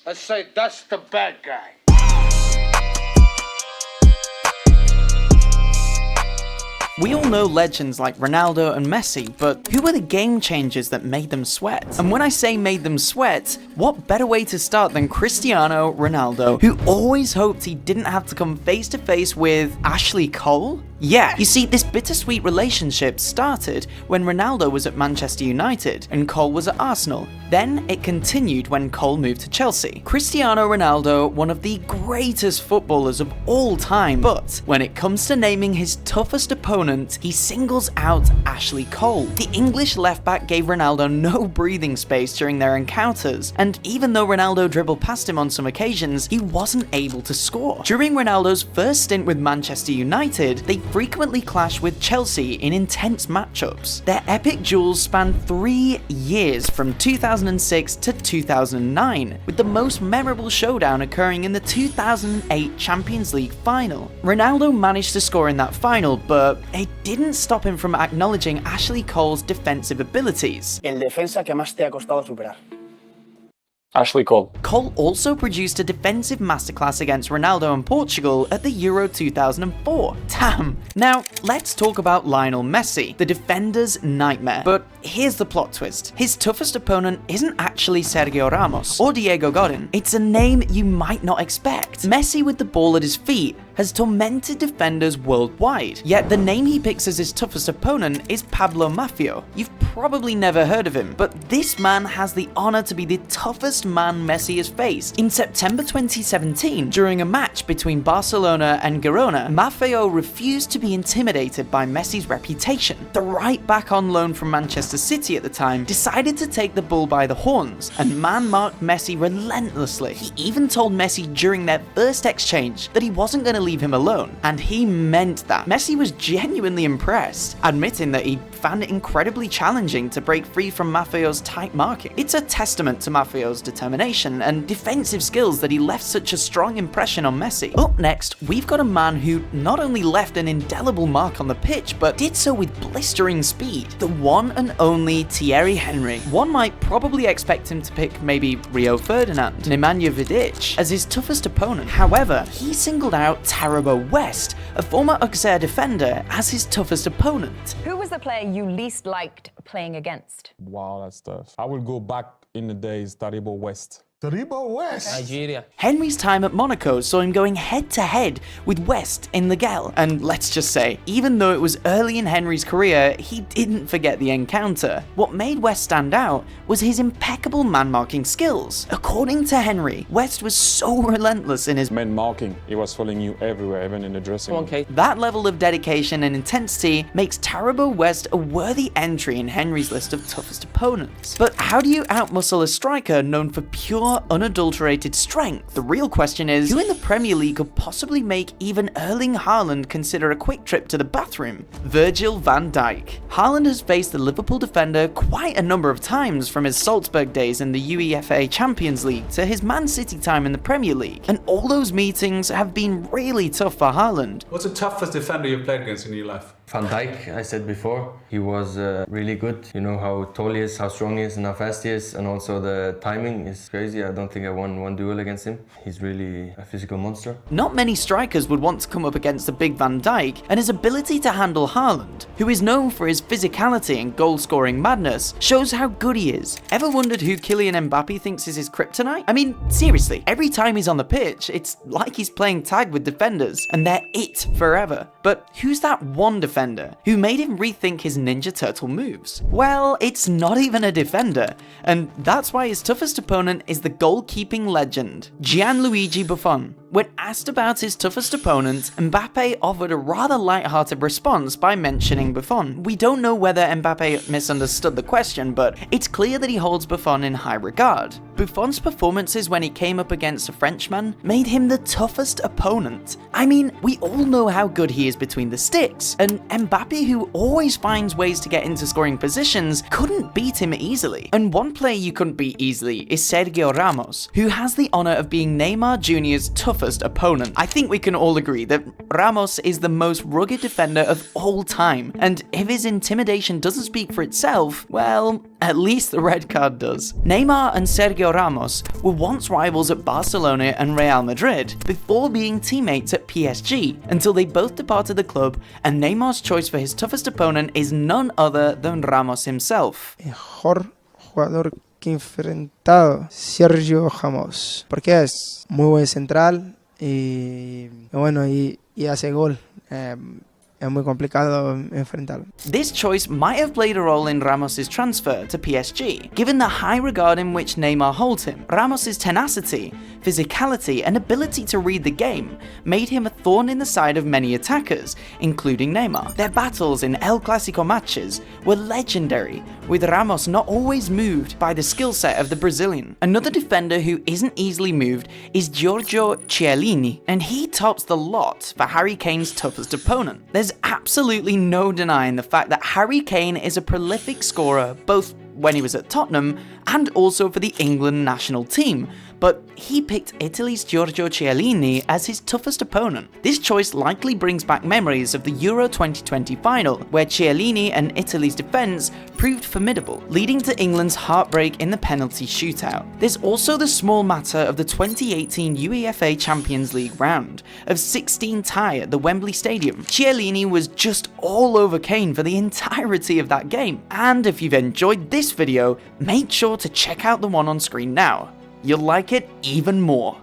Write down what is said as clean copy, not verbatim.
I say that's the bad guy. We all know legends like Ronaldo and Messi, but who were the game changers that made them sweat? And when I say made them sweat, what better way to start than Cristiano Ronaldo, who always hoped he didn't have to come face to face with Ashley Cole? Yeah, you see, this bittersweet relationship started when Ronaldo was at Manchester United and Cole was at Arsenal. Then it continued when Cole moved to Chelsea. Cristiano Ronaldo, one of the greatest footballers of all time, but when it comes to naming his toughest opponent, he singles out Ashley Cole. The English left-back gave Ronaldo no breathing space during their encounters, and even though Ronaldo dribbled past him on some occasions, he wasn't able to score. During Ronaldo's first stint with Manchester United, they frequently clashed with Chelsea in intense matchups. Their epic duels spanned 3 years from 2006 to 2009, with the most memorable showdown occurring in the 2008 Champions League final. Ronaldo managed to score in that final, but it didn't stop him from acknowledging Ashley Cole's defensive abilities. El defensa que más te ha costado superar. Ashley Cole. Cole also produced a defensive masterclass against Ronaldo and Portugal at the Euro 2004. Damn! Now, let's talk about Lionel Messi, the defender's nightmare. But here's the plot twist. His toughest opponent isn't actually Sergio Ramos or Diego Godin. It's a name you might not expect. Messi, with the ball at his feet, has tormented defenders worldwide. Yet the name he picks as his toughest opponent is Pablo Maffio. You've probably never heard of him, but this man has the honor to be the toughest man Messi has faced. In September 2017, during a match between Barcelona and Girona, Maffio refused to be intimidated by Messi's reputation. The right back on loan from Manchester City at the time decided to take the bull by the horns and man-marked Messi relentlessly. He even told Messi during their first exchange that he wasn't going to leave him alone, and he meant that. Messi was genuinely impressed, admitting that he found it incredibly challenging to break free from Maffio's tight marking. It's a testament to Maffio's determination and defensive skills that he left such a strong impression on Messi. Up next, we've got a man who not only left an indelible mark on the pitch, but did so with blistering speed. The one and only Thierry Henry. One might probably expect him to pick maybe Rio Ferdinand, Nemanja Vidic, as his toughest opponent. However, he singled out Taribo West, a former Auxerre defender, as his toughest opponent. Who was the player you least liked playing against? Wow, that's tough. I will go back in the days, Taribo West. Taribo West. Nigeria. Henry's time at Monaco saw him going head-to-head with West in the Gel, and let's just say, even though it was early in Henry's career, he didn't forget the encounter. What made West stand out was his impeccable man-marking skills. According to Henry, West was so relentless in his Man marking, he was following you everywhere, even in the dressing room. Okay. That level of dedication and intensity makes Taribo West a worthy entry in Henry's list of toughest opponents. But how do you outmuscle a striker known for pure, unadulterated strength? The real question is, who in the Premier League could possibly make even Erling Haaland consider a quick trip to the bathroom? Virgil van Dijk. Haaland has faced the Liverpool defender quite a number of times, from his Salzburg days in the UEFA Champions League to his Man City time in the Premier League, and all those meetings have been really tough for Haaland. What's the toughest defender you've played against in your life? Van Dijk, I said before, he was really good. You know how tall he is, how strong he is, and how fast he is, and also the timing is crazy. I don't think I won one duel against him. He's really a physical monster. Not many strikers would want to come up against the big Van Dijk, and his ability to handle Haaland, who is known for his physicality and goal-scoring madness, shows how good he is. Ever wondered who Kylian Mbappé thinks is his kryptonite? I mean, seriously, every time he's on the pitch, it's like he's playing tag with defenders, and they're it forever. But who's that one defender who made him rethink his Ninja Turtle moves? Well, it's not even a defender, and that's why his toughest opponent is the goalkeeping legend, Gianluigi Buffon. When asked about his toughest opponent, Mbappé offered a rather light-hearted response by mentioning Buffon. We don't know whether Mbappé misunderstood the question, but it's clear that he holds Buffon in high regard. Buffon's performances when he came up against a Frenchman made him the toughest opponent. I mean, we all know how good he is between the sticks, and Mbappé, who always finds ways to get into scoring positions, couldn't beat him easily. And one player you couldn't beat easily is Sergio Ramos, who has the honor of being Neymar Jr.'s toughest toughest opponent. I think we can all agree that Ramos is the most rugged defender of all time, and if his intimidation doesn't speak for itself, well, at least the red card does. Neymar and Sergio Ramos were once rivals at Barcelona and Real Madrid, before being teammates at PSG, until they both departed the club, and Neymar's choice for his toughest opponent is none other than Ramos himself. Mejor jugador que enfrentado, Sergio Ramos, porque es muy buen central y bueno, y hace gol. Es muy complicado enfrentarlo. This choice might have played a role in Ramos' transfer to PSG, given the high regard in which Neymar holds him. Ramos' tenacity, physicality, and ability to read the game made him a thorn in the side of many attackers, including Neymar. Their battles in El Clasico matches were legendary, with Ramos not always moved by the skill set of the Brazilian. Another defender who isn't easily moved is Giorgio Chiellini, and he tops the lot for Harry Kane's toughest opponent. There's absolutely no denying the fact that Harry Kane is a prolific scorer both when he was at Tottenham and also for the England national team, but he picked Italy's Giorgio Chiellini as his toughest opponent. This choice likely brings back memories of the Euro 2020 final, where Chiellini and Italy's defence proved formidable, leading to England's heartbreak in the penalty shootout. There's also the small matter of the 2018 UEFA Champions League round, of 16 tie at the Wembley Stadium. Chiellini was just all over Kane for the entirety of that game, and if you've enjoyed this video, make sure to check out the one on screen now. You'll like it even more.